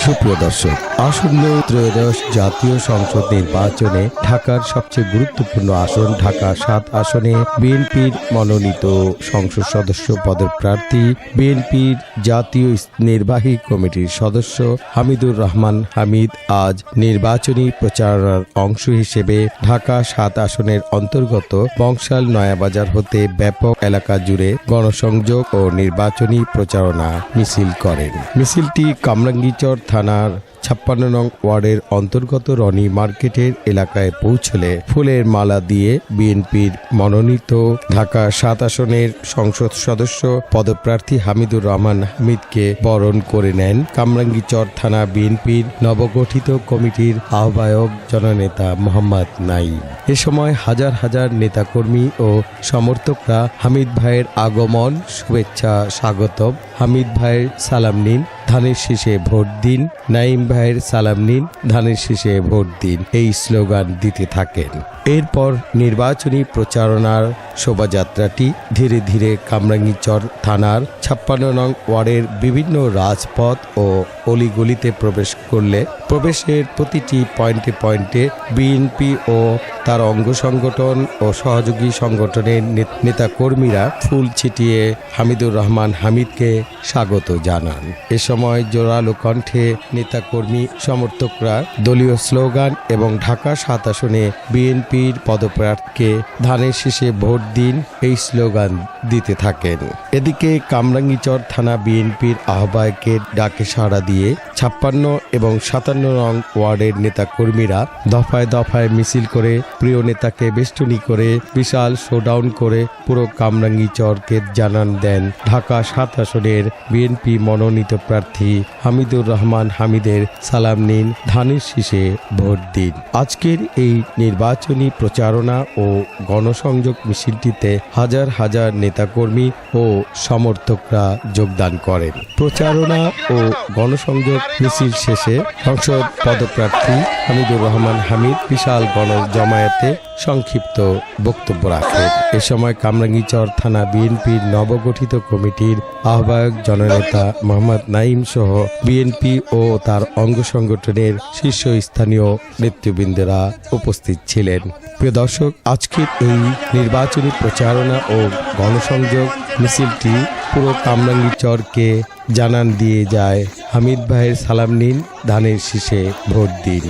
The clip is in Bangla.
সুপ্রিয় দর্শক, আসন্ন ত্রয়োদশ জাতীয় সংসদ নির্বাচনে ঢাকার সবচেয়ে গুরুত্বপূর্ণ আসন ঢাকা ৭ আসনে বিএনপির মনোনীত সংসদ সদস্য পদের প্রার্থী বিএনপির জাতীয় নির্বাহী কমিটির সদস্য হামিদুর রহমান হামিদ আজ নির্বাচনী প্রচারণার অংশ হিসেবে ঢাকা ৭ আসনের অন্তর্গত বংশাল নয়াবাজার হতে ব্যাপক এলাকা জুড়ে গণসংযোগ ও নির্বাচনী প্রচারণা মিছিল করেন। মিছিলটি কামরাঙ্গীরচর থানার ৫৬ নং ওয়ার্ডের অন্তর্গত রনি মার্কেটের এলাকায় পৌঁছলে ফুলের মালা দিয়ে বিএনপির মনোনীত ঢাকা ৭ আসনের সংসদ সদস্য পদপ্রার্থী হামিদুর রহমান হামিদকে বরণ করে নেন কামরাঙ্গীরচর থানা বিএনপির নবগঠিত কমিটির আহ্বায়ক জননেতা মোহাম্মদ নাঈম। এ সময় হাজার হাজার নেতাকর্মী ও সমর্থকরা হামিদ ভাইয়ের আগমন শুভেচ্ছা স্বাগতম, হামিদ ভাইয়ের সালাম নিন, ধানের শীষে ভোট দিন, নাঈম ভাইয়ের সালাম নিন, ধানের শীষে ভোট দিন এই স্লোগান দিতে থাকেন। এরপর নির্বাচনী প্রচারণার শোভাযাত্রাটি ধীরে ধীরে কামরাঙ্গীরচর থানার ৫৬ নং ওয়ার্ডের বিভিন্ন রাজপথ ও অলিগলিতে প্রবেশ করলে প্রবেশের প্রতিটি পয়েন্টে পয়েন্টে বিএনপি ও তার অঙ্গ সংগঠন ও সহযোগী সংগঠনের নেতাকর্মীরা ফুল ছিটিয়ে হামিদুর রহমান হামিদকে স্বাগত জানান। এ সময় জোরালো কণ্ঠে নেতাকর্মী সমর্থকরা দলীয় স্লোগান এবং ঢাকা ৭ আসনে বিএনপির পদপ্রার্থীকে ধানের শীষে ভোট দিন এই স্লোগান দিতে থাকেন। এদিকে কামরাঙ্গীরচর থানা বিএনপির আহ্বায়কের ডাকে সাড়া দিয়ে ৫৬ এবং ৫৭ নং ওয়ার্ডের নেতাকর্মীরা দফায় দফায় মিছিল করে প্রিয় নেতাকে বেষ্টনী করে বিশাল শোডাউন করে পুরো কামরাঙ্গীরচরকে জানান দেন ঢাকা ৭ আসনের বিএনপি মনোনীত প্রার্থী হামিদুর রহমান হামিদের সালাম নিন, ধানের শীষে ভোট দিন। আজকের এই নির্বাচনী প্রচারণা ও গণসংযোগ মিছিলটিতে হাজার হাজার নেতাকর্মী ও সমর্থকরা যোগদান করেন। প্রচারণা ও গণসংযোগ মিছিল শেষে সংসদ পদপ্রার্থী হামিদুর রহমান হামিদ বিশাল গণজমায়েতে সংক্ষিপ্ত বক্তব্য রাখেন। এ সময় কামরাঙ্গীরচর থানা বিএনপির নবগঠিত কমিটির আহ্বায়ক জননেতা মোহাম্মদ নাঈম সহ বিএনপি ও তার অঙ্গ সংগঠনের শীর্ষস্থানীয় নেতৃবৃন্দরা উপস্থিত ছিলেন। প্রিয় দর্শক, আজকের এই নির্বাচনী প্রচারণা ও গণসংযোগ মিছিলটি পুরো কামরাঙ্গীরচরকে জানান দিয়ে যায় হামিদ ভাইয়ের সালাম নিন, ধানের শীষে ভোট দিন।